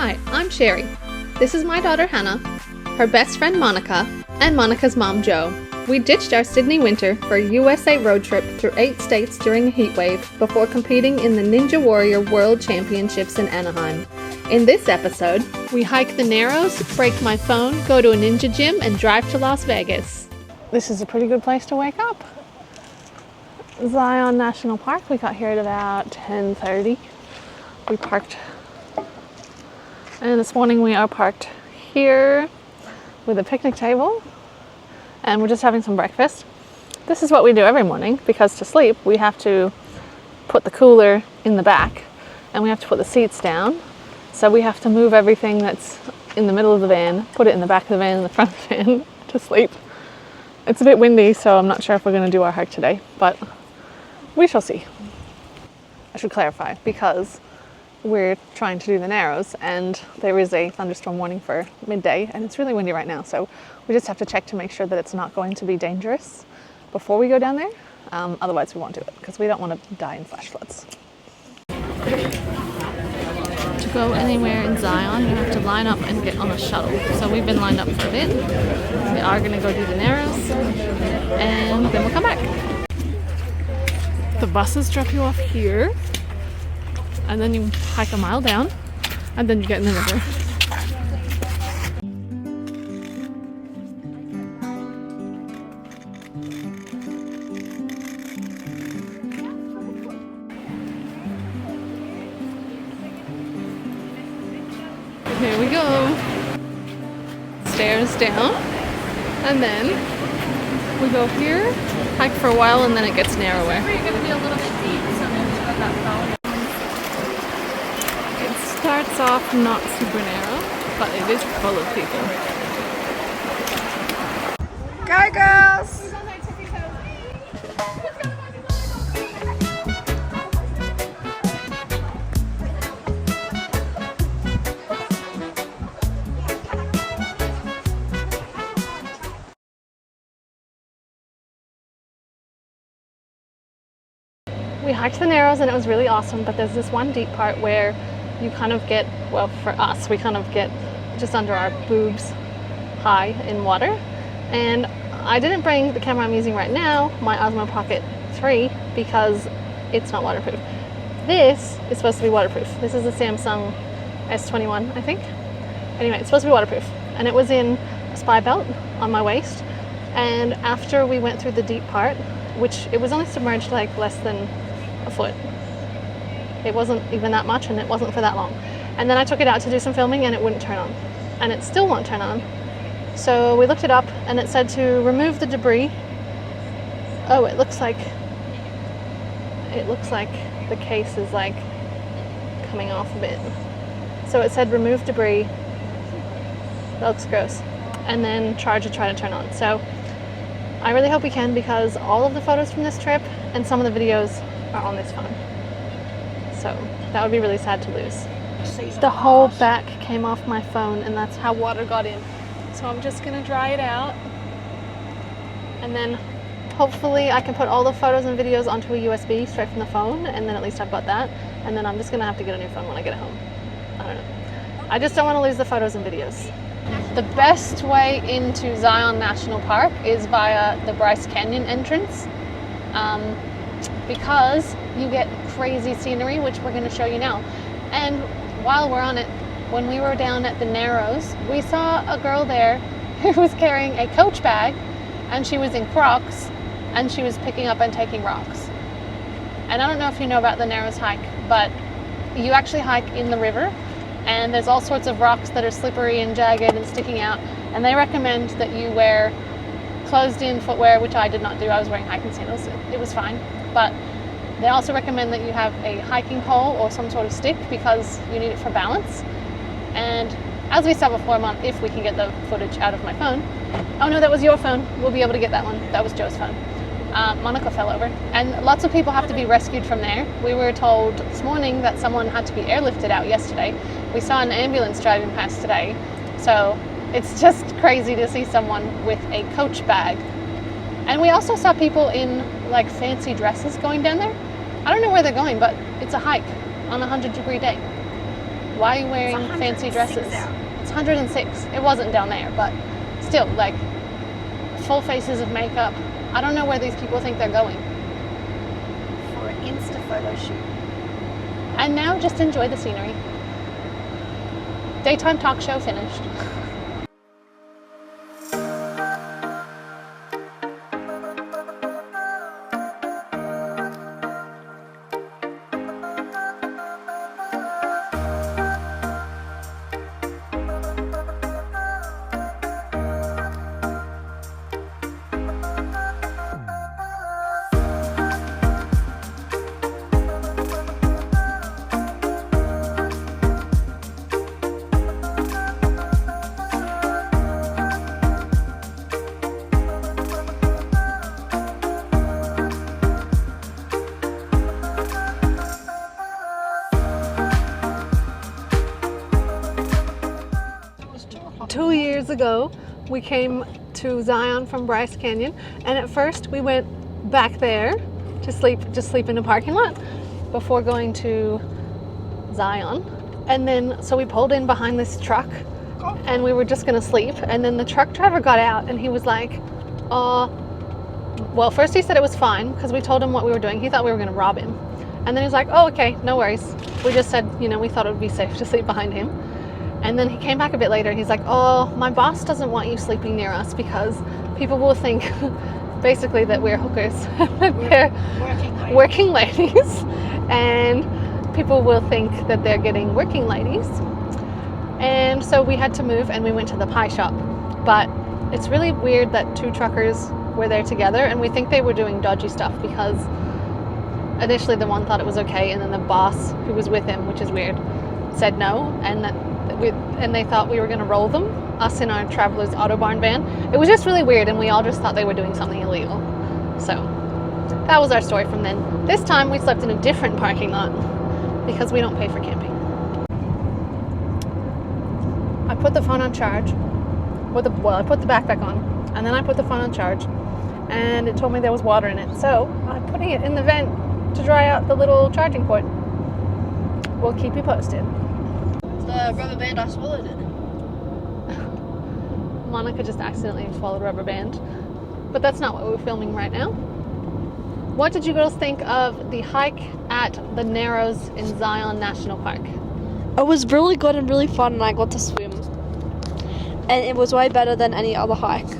Hi, I'm Sheri. This is my daughter Hannah, her best friend Monica, and Monica's mom Jo. We ditched our Sydney winter for a USA road trip through 8 states during a heat wave before competing in the Ninja Warrior World Championships in Anaheim. In this episode, we hike the Narrows, break my phone, go to a ninja gym, and drive to Las Vegas. This is a pretty good place to wake up. Zion National Park. We got here at about 10:30. We parked, and this morning we are parked here with a picnic table, and we're just having some breakfast. This is what we do every morning, because to sleep we have to put the cooler in the back and we have to put the seats down. So we have to move everything that's in the middle of the van, put it in the back of the van and the front of the van to sleep. It's a bit windy, so I'm not sure if we're going to do our hike today, but we shall see. I should clarify, because we're trying to do the Narrows and there is a thunderstorm warning for midday and it's really windy right now, so we just have to check to make sure that it's not going to be dangerous before we go down there. Otherwise we won't do it, because we don't want to die in flash floods. To go anywhere in Zion, you have to line up and get on a shuttle. So we've been lined up for a bit. We are going to go do the Narrows and then we'll come back. The buses drop you off here and then you hike a mile down and then you get in the river. Here we go. Stairs down, and then we go here, hike for a while, and then it gets narrower. You're going to be a little bit deep, so make sure that it starts off not super narrow, but it is full of people. Go girls! We hiked the Narrows and it was really awesome, but there's this one deep part where you kind of get, well, for us, we kind of get just under our boobs high in water. And I didn't bring the camera I'm using right now, my Osmo Pocket 3, because it's not waterproof. This is supposed to be waterproof. This is a Samsung S21, I think. Anyway, it's supposed to be waterproof. And it was in a spy belt on my waist. And after we went through the deep part, which it was only submerged like less than a foot. It wasn't even that much and it wasn't for that long. And then I took it out to do some filming and it wouldn't turn on. And it still won't turn on. So we looked it up and it said to remove the debris. Oh, it looks like the case is like coming off a bit. So it said remove debris. That looks gross. And then charge to try to turn on. So I really hope we can, because all of the photos from this trip and some of the videos are on this phone. So that would be really sad to lose. The whole back came off my phone and that's how water got in. So I'm just gonna dry it out and then hopefully I can put all the photos and videos onto a USB straight from the phone, and then at least I've got that. And then I'm just gonna have to get a new phone when I get home. I don't know. I just don't want to lose the photos and videos. The best way into Zion National Park is via the Bryce Canyon entrance, because you get crazy scenery, which we're going to show you now. And while we're on it, when we were down at the Narrows, we saw a girl there who was carrying a Coach bag, and she was in Crocs, and she was picking up and taking rocks. And I don't know if you know about the Narrows hike, but you actually hike in the river, and there's all sorts of rocks that are slippery and jagged and sticking out, and they recommend that you wear closed-in footwear, which I did not do. I was wearing hiking sandals. It was fine, but they also recommend that you have a hiking pole or some sort of stick, because you need it for balance. And as we saw before, if we can get the footage out of my phone. Oh no, that was your phone. We'll be able to get that one. That was Joe's phone. Monica fell over, and lots of people have to be rescued from there. We were told this morning that someone had to be airlifted out yesterday. We saw an ambulance driving past today, so it's just crazy to see someone with a Coach bag. And we also saw people in like fancy dresses going down there. I don't know where they're going, but it's a hike on a 100-degree day. Why are you wearing fancy dresses? It's 106. It wasn't down there, but still, like, full faces of makeup. I don't know where these people think they're going. For an Insta photo shoot. And now just enjoy the scenery. Daytime talk show finished. 2 years ago, we came to Zion from Bryce Canyon, and at first we went back there to sleep, just sleep in a parking lot before going to Zion. And then, so we pulled in behind this truck and we were just gonna sleep. And then the truck driver got out and he was like, well, first he said it was fine because we told him what we were doing. He thought we were gonna rob him. And then he was like, oh, okay, no worries. We just said, you know, we thought it would be safe to sleep behind him. And then he came back a bit later and he's like, oh, my boss doesn't want you sleeping near us because people will think basically that we're hookers. They're working ladies. And people will think that they're getting working ladies. And so we had to move and we went to the pie shop. But it's really weird that two truckers were there together, and we think they were doing dodgy stuff because initially the one thought it was okay, and then the boss who was with him, which is weird, said no, and they thought we were going to roll them, us in our Traveler's Autobarn van. It was just really weird, and we all just thought they were doing something illegal. So that was our story from then. This time we slept in a different parking lot because we don't pay for camping. I put the phone on charge. I put the backpack on, and then I put the phone on charge, and it told me there was water in it. So I'm putting it in the vent to dry out the little charging port. We'll keep you posted. The rubber band, I swallowed it. Monica just accidentally swallowed a rubber band. But that's not what we're filming right now. What did you girls think of the hike at the Narrows in Zion National Park? It was really good and really fun, and I got to swim. And it was way better than any other hike.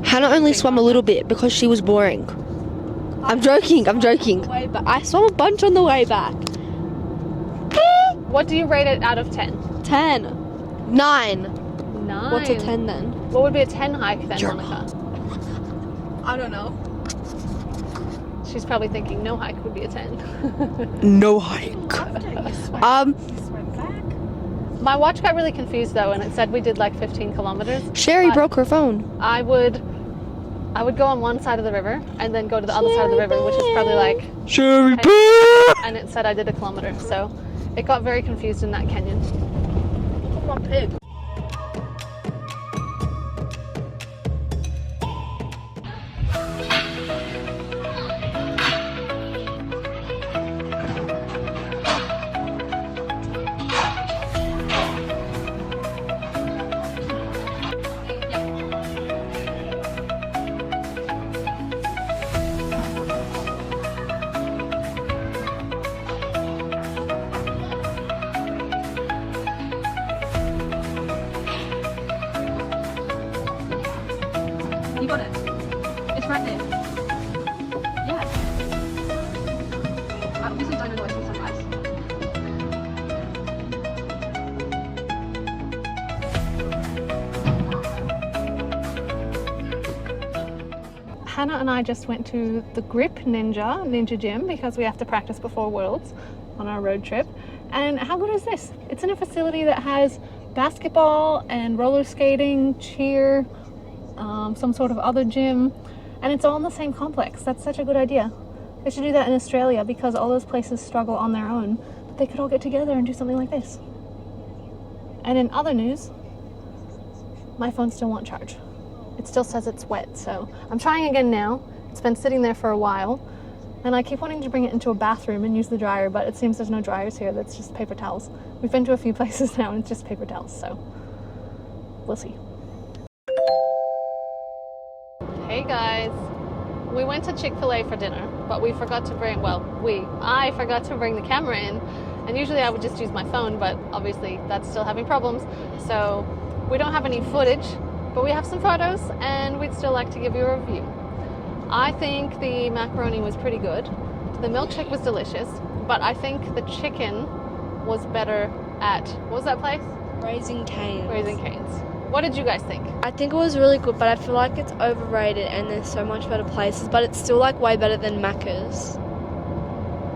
Hannah only swam a little bit because she was boring. I'm joking. I swam a bunch on the way back. What do you rate it out of 10? 10. 9. 9. What's a 10 then? What would be a 10 hike then, Monica? I don't know. She's probably thinking no hike would be a 10. No hike. My watch got really confused though, and it said we did like 15 kilometers. Sheri broke her phone. I would go on one side of the river and then go to the other side of the river, which is probably like Sheri, and it said I did a kilometer, so it got very confused in that canyon. Come on, pig. You got it. It's right there. Yeah. I obviously don't know where to sunrise. Hannah and I just went to the Grip Ninja Gym because we have to practice before Worlds on our road trip. And how good is this? It's in a facility that has basketball and roller skating, cheer, some sort of other gym, and it's all in the same complex. That's such a good idea. They should do that in Australia because all those places struggle on their own, but they could all get together and do something like this. And in other news, my phone still won't charge. It still says it's wet, so I'm trying again now. It's been sitting there for a while, And I keep wanting to bring it into a bathroom and use the dryer, but it seems there's no dryers here. That's just paper towels. We've been to a few places now and it's just paper towels, so we'll see. Hey guys, we went to Chick-fil-A for dinner, but we forgot to bring, I forgot to bring the camera in, and usually I would just use my phone, but obviously that's still having problems, so we don't have any footage, but we have some photos, and we'd still like to give you a review. I think the macaroni was pretty good, the milkshake was delicious, but I think the chicken was better at, what was that place? Raising Cane's. Raising Cane's. What did you guys think? I think it was really good, but I feel like it's overrated and there's so much better places, but it's still like way better than Macca's.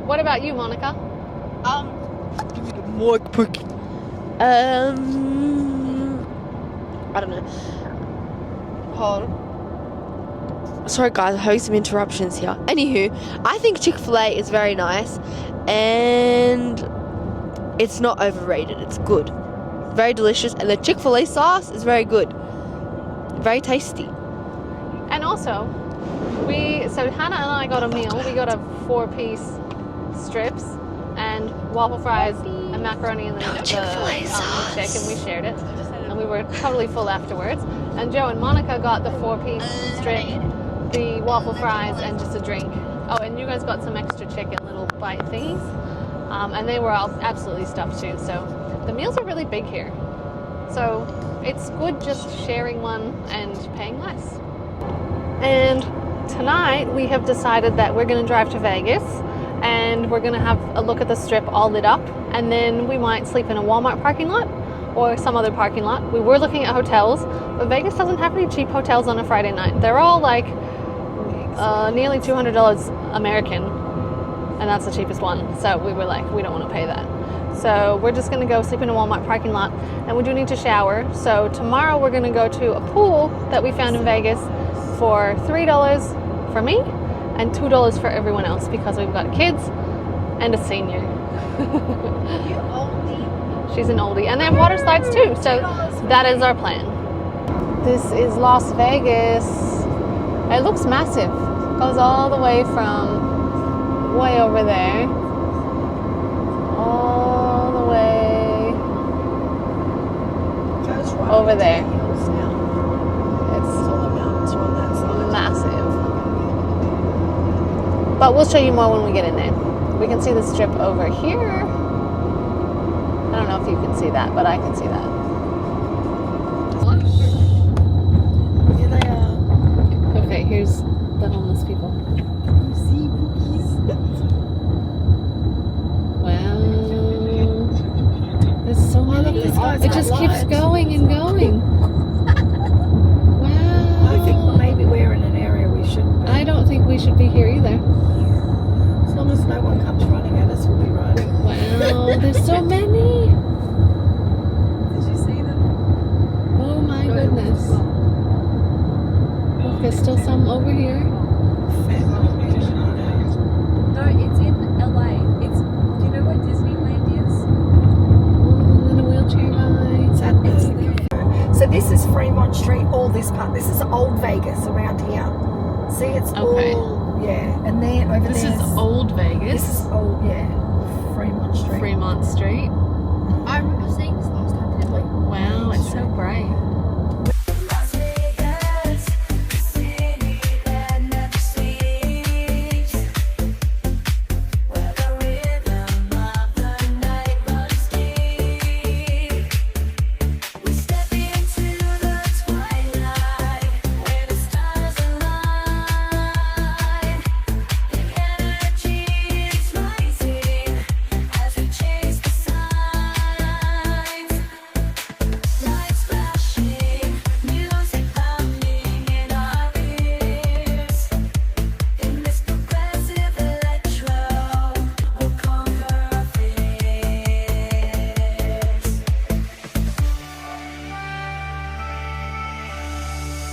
What about you, Monica? Give me the mic, prick. I don't know. Hold on. Sorry guys, I'm having some interruptions here. Anywho, I think Chick-fil-A is very nice and it's not overrated, it's good. Very delicious, and the Chick-fil-A sauce is very good. Very tasty. And also, so Hannah and I got a meal. We got a 4-piece strips and waffle fries and macaroni and the milkshake, and we shared it. And we were totally full afterwards. And Joe and Monica got the 4-piece strip, the waffle fries, and just a drink. Oh, and you guys got some extra chicken, little bite thingies. And they were all absolutely stuffed too. So the meals are really big here. So it's good just sharing one and paying less. And tonight we have decided that we're going to drive to Vegas and we're going to have a look at the strip all lit up, and then we might sleep in a Walmart parking lot or some other parking lot. We were looking at hotels, but Vegas doesn't have any cheap hotels on a Friday night. They're all like nearly $200 American, and that's the cheapest one. So we were like, we don't want to pay that. So we're just going to go sleep in a Walmart parking lot, and we do need to shower. So tomorrow we're going to go to a pool that we found in Vegas for $3 for me and $2 for everyone else because we've got kids and a senior. You oldie. She's an oldie. And they have water slides too, so that is our plan. This is Las Vegas. It looks massive. It goes all the way from way over there. All the way Goes right over into the there. hills now. It's All the mountains are on that side. massive. But we'll show you more when we get in there. We can see the strip over here. I don't know if you can see that, but I can see that. Here they are. Okay, here's the homeless people. You see bookies? Wow. There's so many. this guy's It got just keeps lights. going and going. Wow. I think maybe we're in an area we shouldn't be. I don't think we should be here either. As long as no one comes running at us, we'll be right. Wow, there's so many. Did you see them? Oh my goodness. Look, there's still some over here. No, it's in LA. It's, do you know where Disneyland is? Oh, and a wheelchair guy. It's so this is Fremont Street, all this part. This is old Vegas around here. See, it's Okay. all, yeah. And then over This there. is old This Vegas. is old, yeah. Fremont Street. Fremont Street. I remember seeing this last time, didn't we? Wow, it's so bright.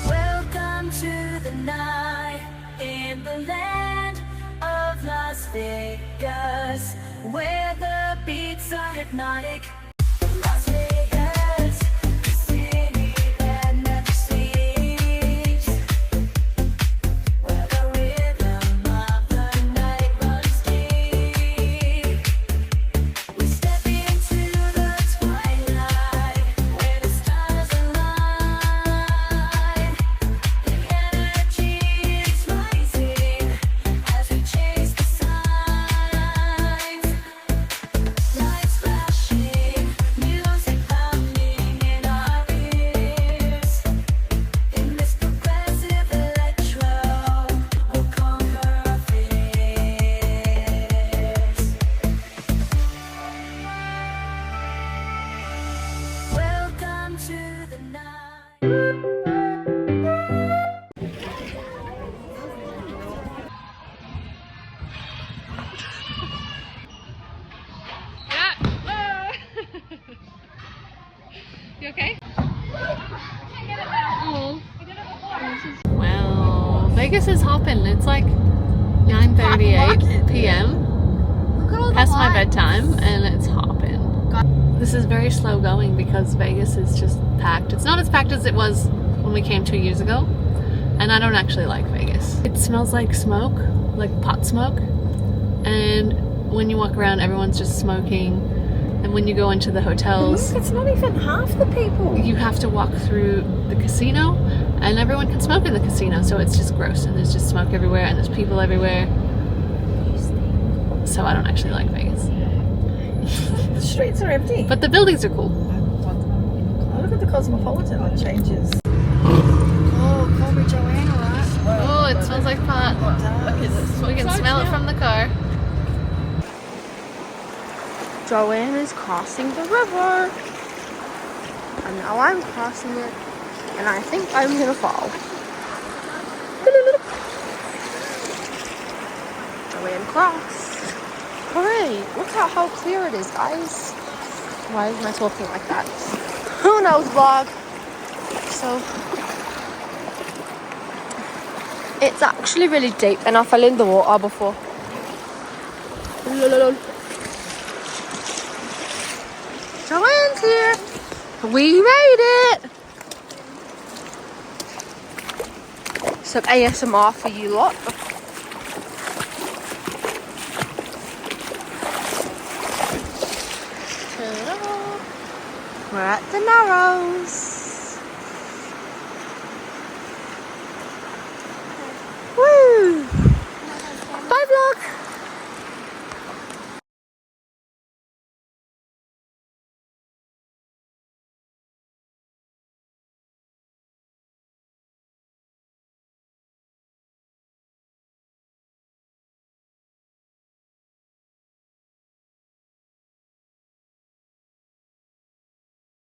Welcome to the night in the land of Las Vegas, where the beats are hypnotic. Las Vegas, the city that never sleeps, where the rhythm of the night to the night. You okay? Well, Vegas is hopping. It's like 9:38 p.m. Past my bedtime, and it's hopping. This is very slow going because Vegas is just packed. It's not as packed as it was when we came 2 years ago, and I don't actually like Vegas. It smells like smoke, like pot smoke, and when you walk around, everyone's just smoking. And when you go into the hotels, Look, it's not even half the people. you have to walk through the casino, and everyone can smoke in the casino, so it's just gross, and there's just smoke everywhere, and there's people everywhere. So I don't actually like Vegas. The streets are empty. But the buildings are cool. Oh, look at the Cosmopolitan on changes. Oh, call me Joanne, right? Oh, it smells like pot. We can smell it from the car. Joanne is crossing the river. And now I'm crossing it. And I think I'm gonna fall. Joanne crossed. Hooray! Look at how clear it is, guys. Why am I talking like that? Who knows, vlog? So, it's actually really deep, and I fell in the water before. Joanne's here. We made it. Some ASMR for you lot. Ta-da. We're at the Narrows.